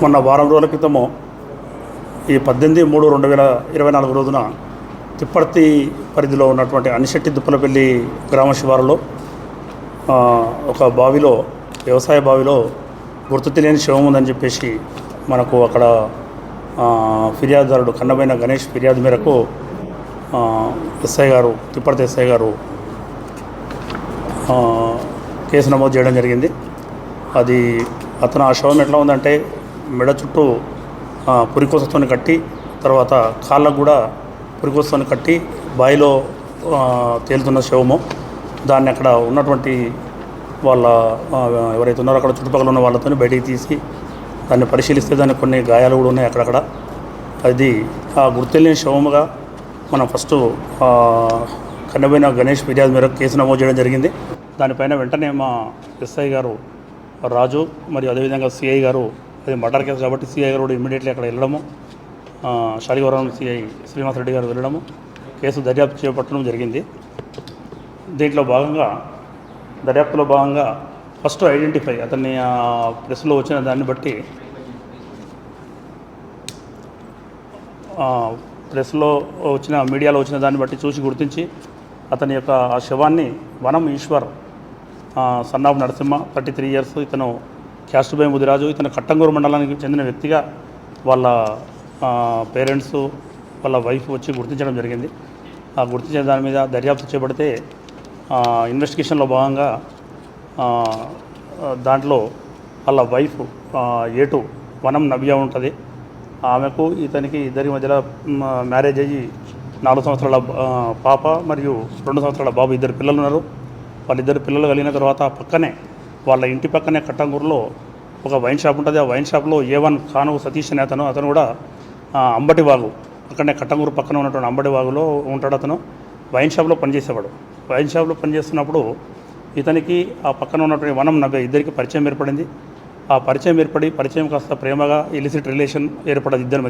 మొన్న వారం రోజుల క్రితము ఈ 18/3/2024 రోజున తిప్పర్తి పరిధిలో ఉన్నటువంటి అనిశెట్టి దుప్పలపల్లి గ్రామ శివారులో ఒక బావిలో, వ్యవసాయ బావిలో గుర్తు తెలియని శవం ఉందని చెప్పేసి మనకు అక్కడ ఫిర్యాదుదారుడు కన్నబైన గణేష్ ఫిర్యాదు మేరకు ఎస్ఐ గారు, తిప్పర్తి ఎస్ఐ గారు కేసు నమోదు చేయడం జరిగింది. అది అతను ఆ శవం ఎట్లా ఉందంటే మెడ చుట్టూ పురికోసతో కట్టి, తర్వాత కాళ్ళకు కూడా పురికోసతో కట్టి బావిలో తేలుతున్న శవము. దాన్ని అక్కడ ఉన్నటువంటి వాళ్ళ ఎవరైతే ఉన్నారో అక్కడ చుట్టుపక్కల ఉన్న వాళ్ళతో బయటికి తీసి దాన్ని పరిశీలిస్తే దానికి కొన్ని గాయాలు కూడా ఉన్నాయి అక్కడక్కడ. అది గుర్తులేని శవముగా మనం ఫస్ట్ కన్నబైన గణేష్ ఫిర్యాదు మేరకు కేసు నమోదు చేయడం జరిగింది. దానిపైన వెంటనే మా ఎస్ఐ గారు రాజు మరియు అదేవిధంగా సిఐ గారు, అది మర్డర్ కేసు కాబట్టి సిఐ గారు కూడా ఇమ్మీడియట్లీ అక్కడ వెళ్ళడము, శాలివరం సిఐ శ్రీనివాస్ రెడ్డి గారు వెళ్ళడము, కేసు దర్యాప్తు చేపట్టడం జరిగింది. దీంట్లో భాగంగా దర్యాప్తులో భాగంగా ఫస్ట్ ఐడెంటిఫై అతన్ని ప్రెస్లో వచ్చిన దాన్ని బట్టి, ప్రెస్లో వచ్చిన మీడియాలో వచ్చిన దాన్ని బట్టి చూసి గుర్తించి అతని యొక్క ఆ శవాన్ని Vanam Eshwar son of Narasimha 33 years, ఇతను క్యాస్టుబై ముదిరాజు, ఇతను కట్టంగూరు మండలానికి చెందిన వ్యక్తిగా వాళ్ళ పేరెంట్స్ వాళ్ళ వైఫ్ వచ్చి గుర్తించడం జరిగింది. ఆ గుర్తించిన దాని మీద దర్యాప్తు చేపడితే ఇన్వెస్టిగేషన్లో భాగంగా దాంట్లో వాళ్ళ వైఫ్ ఏటు వనం నవ్య ఉంటుంది. ఆమెకు ఇతనికి ఇద్దరి మధ్యలో మ్యారేజ్ అయ్యి 4 సంవత్సరాల పాప మరియు 2 సంవత్సరాల బాబు, 2 పిల్లలు ఉన్నారు. వాళ్ళిద్దరు పిల్లలు కలిగిన తర్వాత పక్కనే వాళ్ళ ఇంటి పక్కనే కట్టంగూరులో ఒక వైన్ షాప్ ఉంటుంది. ఆ వైన్ షాప్లో A1 కానుగు సతీష్ అనే అతను కూడా అంబటి వాగు, అక్కడనే కట్టంగూరు పక్కన ఉన్నటువంటి అంబటి వాగులో ఉంటాడు. అతను వైన్ షాప్లో పనిచేసేవాడు. వైన్ షాప్లో పనిచేస్తున్నప్పుడు ఇతనికి ఆ పక్కన ఉన్నటువంటి వనం నవ్య ఇద్దరికి పరిచయం ఏర్పడింది. ఆ పరిచయం కాస్త ప్రేమగా ఇలిసిట్ రిలేషన్ ఏర్పడదు ఇద్దరి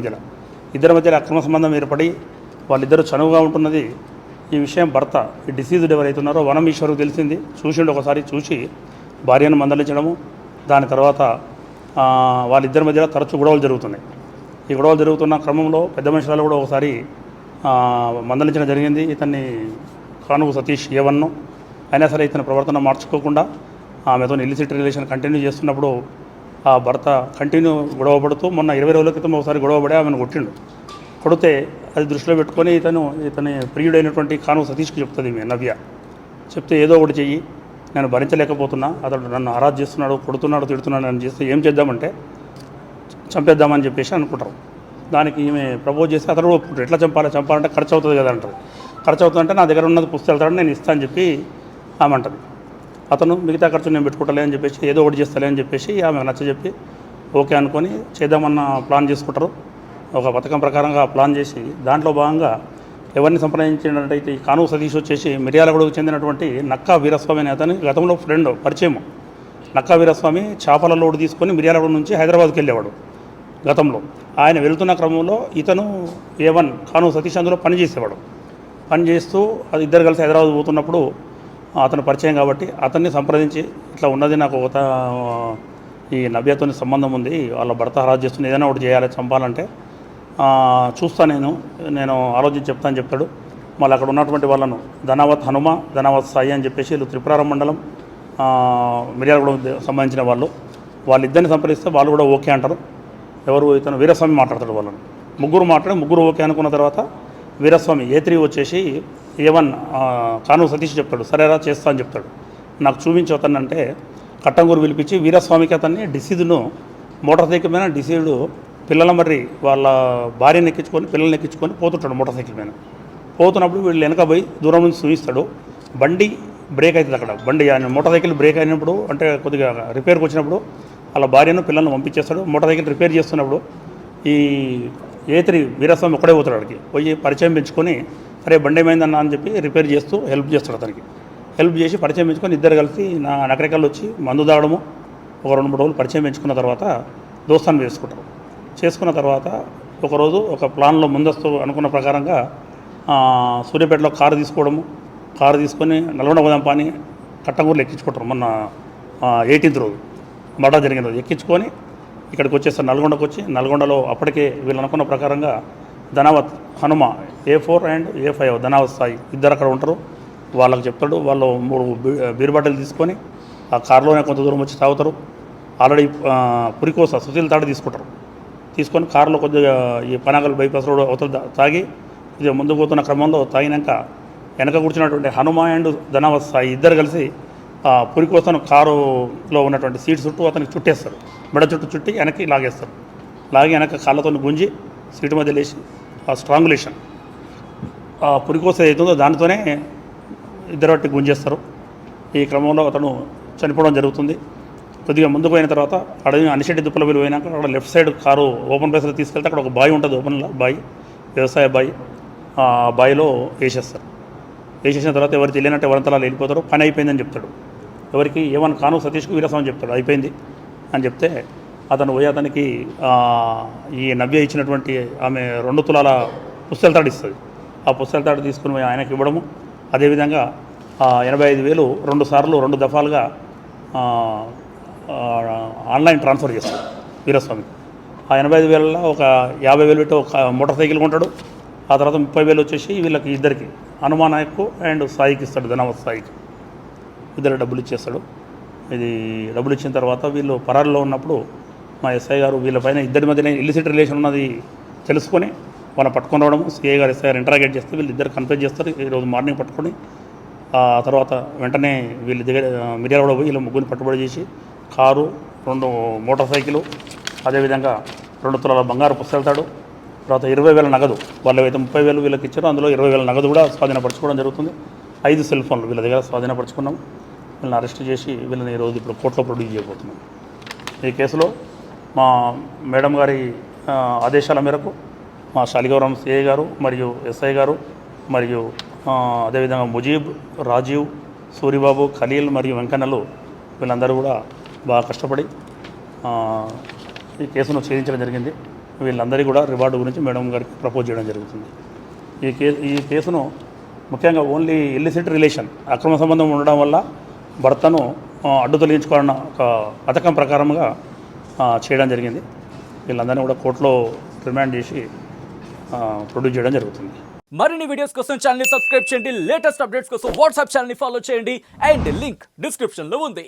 మధ్యలో అక్రమ సంబంధం ఏర్పడి వాళ్ళిద్దరూ చనువుగా ఉంటున్నది. ఈ విషయం భర్త, ఈ డిసీజ్డ్ ఎవరైతే ఉన్నారో వనం ఈశ్వరుకు తెలిసింది. చూసిండు, ఒకసారి చూసి భార్యను మందలించడము. దాని తర్వాత వాళ్ళిద్దరి మధ్యలో తరచూ గొడవలు జరుగుతున్నాయి. ఈ గొడవలు జరుగుతున్న క్రమంలో పెద్ద మనుషులు కూడా ఒకసారి మందలించడం జరిగింది ఇతన్ని, కానుగు సతీష్ A1. అయినా సరే ఇతని ప్రవర్తన మార్చుకోకుండా ఆమెతో ఇలిసిట్ రిలేషన్ కంటిన్యూ చేస్తున్నప్పుడు ఆ భర్త కంటిన్యూ గొడవ పడుతూ మొన్న 20 రోజుల క్రితం ఒకసారి గొడవపడి ఆమెను కొడితే అది దృష్టిలో పెట్టుకొని ఇతని ప్రియుడైనటువంటి కానుగు సతీష్కి చెప్తుంది నవ్య. చెప్తే ఏదో ఒకటి చెయ్యి, నేను భరించలేకపోతున్నా, అతడు నన్ను హరాజ్ చేస్తున్నాడు, కొడుతున్నాడు, తిడుతున్నాడు, నన్ను చేస్తే ఏం చేద్దామంటే చంపేద్దామని చెప్పేసి అనుకుంటారు. దానికి ఈమె ప్రపోజ్ చేస్తే అతను ఒప్పుకుంటారు. ఎట్లా చంపాలంటే ఖర్చు అవుతుంది కదా అంటారు. ఖర్చు అవుతుందంటే నా దగ్గర ఉన్నది పుస్తకాలు నేను ఇస్తాను అని చెప్పి ఆమె అంటుంది. అతను మిగతా ఖర్చు నేను పెట్టుకుంటలే అని చెప్పేసి, ఏదో ఒకటి చేస్తలే అని చెప్పేసి ఆమె నచ్చజెప్పి ఓకే అనుకొని చేద్దామన్న ప్లాన్ చేసుకుంటారు. ఒక పథకం ప్రకారంగా ప్లాన్ చేసి దాంట్లో భాగంగా ఎవరిని సంప్రదించినట్టయితే ఈ కానుగు సతీష్ వచ్చేసి మిర్యాలగూడకు చెందినటువంటి నక్కా వీరస్వామి అనే అతని గతంలో ఫ్రెండ్ పరిచయం. నక్కా వీరస్వామి చేపల లోడు తీసుకొని మిర్యాలగూడ నుంచి హైదరాబాద్కి వెళ్ళేవాడు గతంలో. ఆయన వెళ్తున్న క్రమంలో ఇతను A1 కానుగు సతీష్ అందులో పనిచేస్తూ అది ఇద్దరు కలిసి హైదరాబాద్ పోతున్నప్పుడు అతను పరిచయం కాబట్టి అతన్ని సంప్రదించి ఇట్లా ఉన్నది, నాకు ఈ నవ్యతో సంబంధం ఉంది, వాళ్ళ భర్త హరాజ్ చేస్తుంది, ఏదైనా ఒకటి చేయాలి, చంపాలంటే చూస్తా, నేను ఆలోచించి చెప్తాను చెప్తాడు. మళ్ళీ అక్కడ ఉన్నటువంటి వాళ్ళను ధనావత్ హనుమ, ధనావత్ సాయి అని చెప్పేసి వీళ్ళు త్రిపురారం మండలం మిర్యాలగూడ సంబంధించిన వాళ్ళిద్దరిని సంప్రదిస్తే వాళ్ళు కూడా ఓకే అంటారు. ఎవరు ఇతను వీరస్వామి మాట్లాడతాడు. వాళ్ళని ముగ్గురు ఓకే అనుకున్న తర్వాత వీరస్వామి A3 వచ్చేసి A1 కానుగు సతీష్ చెప్తాడు, సరేరా చేస్తా అని చెప్తాడు. నాకు చూపించి అతన్ని అంటే కట్టంగూరు పిలిపించి వీరస్వామికి అతన్ని డిసీజ్ను మోటార్ సైకిల్ మీద డిసీజ్డ్ పిల్లల మరి వాళ్ళ భార్యను ఎక్కించుకొని పిల్లల్ని ఎక్కించుకొని పోతుంటాడు. మోటార్ సైకిల్ మీద పోతున్నప్పుడు వీళ్ళు వెనక పోయి దూరం నుంచి చూపిస్తాడు. బండి బ్రేక్ అవుతుంది. అక్కడ బండి మోటార్ సైకిల్ బ్రేక్ అయినప్పుడు అంటే కొద్దిగా రిపేర్కి వచ్చినప్పుడు వాళ్ళ భార్యను పిల్లల్ని పంపించేస్తాడు. మోటార్ సైకిల్ రిపేర్ చేస్తున్నప్పుడు ఈ A3 వీరస్వామి ఒక్కడే పోతాడు. అక్కడికి పోయి పరిచయం పెంచుకొని సరే బండి ఏమైందన్న అని చెప్పి రిపేర్ చేస్తూ హెల్ప్ చేస్తాడు. అతనికి హెల్ప్ చేసి పరిచయం పెంచుకొని ఇద్దరు కలిసి నకరికల్లో వచ్చి మందు తాగడము. ఒక 2-3 రోజులు పరిచయం పెంచుకున్న తర్వాత దోస్తాన్ని చేసుకున్న తర్వాత ఒకరోజు ఒక ప్లాన్లో ముందస్తు అనుకున్న ప్రకారంగా సూర్యాపేటలో కారు తీసుకొని నల్గొండ పోదాం పని కట్టంగూరులో ఎక్కించుకుంటారు. మొన్న 18th రోజు మర్డర్ జరిగిన రోజు ఎక్కించుకొని ఇక్కడికి వచ్చేస్తారు నల్గొండకు వచ్చి నల్గొండలో అప్పటికే వీళ్ళు అనుకున్న ప్రకారంగా Dhanavath Hanuma A4 and A5 Dhanavath Sai ఇద్దరు అక్కడ ఉంటారు. వాళ్ళకి చెప్తాడు. వాళ్ళు 3 బీర్ బాటిల్ తీసుకొని ఆ కారులోనే కొంత దూరం వచ్చి తాగుతారు. ఆల్రెడీ పురికోస సుశీల్ తాడు తీసుకొని కారులో కొద్దిగా ఈ పనాగల్ బైపాస్ రోడ్ అవతల తాగి ఇది ముందుకు పోతున్న క్రమంలో తాగినాక వెనక కూర్చున్నటువంటి హనుమ అండ్ ధనావత్ సాయి ఇద్దరు కలిసి పురికోసను కారులో ఉన్నటువంటి సీట్ చుట్టూ అతనికి చుట్టేస్తారు. మెడ చుట్టూ చుట్టి వెనక్కి లాగేస్తారు. లాగి వెనక కాళ్ళతో గుంజి సీటు మధ్య లేచి ఆ స్ట్రాంగులేషన్ పురికోస అవుతుందో దానితోనే ఇద్దరు బట్టి గుంజేస్తారు. ఈ క్రమంలో అతను చనిపోవడం జరుగుతుంది. కొద్దిగా ముందుకు పోయిన తర్వాత అడవి అనిశెట్టి దుప్పల వీలు పోయినాక అక్కడ లెఫ్ట్ సైడ్ కారు ఓపెన్ ప్లేస్లో తీసుకెళ్తే అక్కడ ఒక బావి ఉంటుంది. ఓపెన్ బావి, వ్యవసాయ బావి. ఆ బావిలో వేసేసిన తర్వాత ఎవరు తెలియనట్టు ఎవరంతలా వెళ్ళిపోతారు. పని అయిపోయిందని చెప్తాడు. ఎవరికి ఏమన్నా కాను సతీష్కు వీరస్వామి చెప్తాడు అయిపోయింది అని చెప్తే అతను పోయి అతనికి ఈ నవ్య ఇచ్చినటువంటి ఆమె 2 తులాల పుస్తెల తాడు ఇస్తుంది. ఆ పుస్తెల తాడు తీసుకుని పోయి ఆయనకి ఇవ్వడము. అదేవిధంగా 85,000 2 సార్లు 2 దఫాలుగా ఆన్లైన్ ట్రాన్స్ఫర్ చేస్తాడు వీరస్వామి. ఆ 85,000లో ఒక 50,000 పెట్టి ఒక మోటార్ సైకిల్ కొంటాడు. ఆ తర్వాత 30,000 వచ్చేసి వీళ్ళకి ఇద్దరికి హనుమా నాయక్ అండ్ సాయికి ఇస్తాడు. ధనావత్ సాయికి ఇద్దరు డబ్బులు ఇచ్చేస్తాడు. ఇది డబ్బులు ఇచ్చిన తర్వాత వీళ్ళు పరారులో ఉన్నప్పుడు మా ఎస్ఐ గారు వీళ్ళపైన ఇద్దరి మధ్యనే ఇల్లిసిట్ రిలేషన్ ఉన్నది తెలుసుకొని వాళ్ళని పట్టుకొని రావడం. సిఐ గారు ఎస్ఐ గారు ఇంటరాగేట్ చేస్తే వీళ్ళు ఇద్దరు కన్ఫ్యూజ్ చేస్తారు. ఈరోజు మార్నింగ్ పట్టుకొని ఆ తర్వాత వెంటనే వీళ్ళ దగ్గర మిర్యాలగూడ పోయి వీళ్ళు ముగ్గురిని పట్టుబడి చేసి కారు, 2 మోటార్ సైకిలు, అదేవిధంగా 2 తులాల బంగారు పుస్తెలతాడు, తర్వాత 20,000 నగదు. వాళ్ళు అయితే 30,000 వీళ్ళకి ఇచ్చారో అందులో 20,000 నగదు కూడా స్వాధీనపరచుకోవడం జరుగుతుంది. 5 సెల్ ఫోన్లు వీళ్ళ దగ్గర స్వాధీనపరచుకున్నాం. వీళ్ళని అరెస్ట్ చేసి వీళ్ళని ఈరోజు ఇప్పుడు కోర్టులో ప్రొడ్యూస్ చేయబోతున్నాం. ఈ కేసులో మా మేడం గారి ఆదేశాల మేరకు మా శాలిగౌరవం సిఐ గారు మరియు ఎస్ఐ గారు మరియు అదేవిధంగా ముజీబ్, రాజీవ్, సూరిబాబు, ఖలీల్ మరియు వెంకన్నలు వీళ్ళందరూ కూడా బాగా కష్టపడి ఈ కేసును ఛేదించడం జరిగింది. వీళ్ళందరికీ కూడా రివార్డు గురించి మేడం గారికి ప్రపోజ్ చేయడం జరుగుతుంది. ఈ కేసును ముఖ్యంగా ఓన్లీ ఇల్లిసిట్ రిలేషన్ అక్రమ సంబంధం ఉండడం వల్ల భర్తను అడ్డు తొలగించుకోవాలన్న ఒక పథకం ప్రకారంగా చేయడం జరిగింది. వీళ్ళందరినీ కూడా కోర్టులో రిమాండ్ చేసి ప్రొడ్యూస్ చేయడం జరుగుతుంది. మరిన్ని వీడియోస్ కోసం ఛానల్ ని సబ్స్క్రైబ్ చేయండి. లేటెస్ట్ అప్డేట్స్ కోసం వాట్సాప్ ఛానల్ ని ఫాలో చేయండి. అండ్ లింక్ డిస్క్రిప్షన్ లో ఉంది.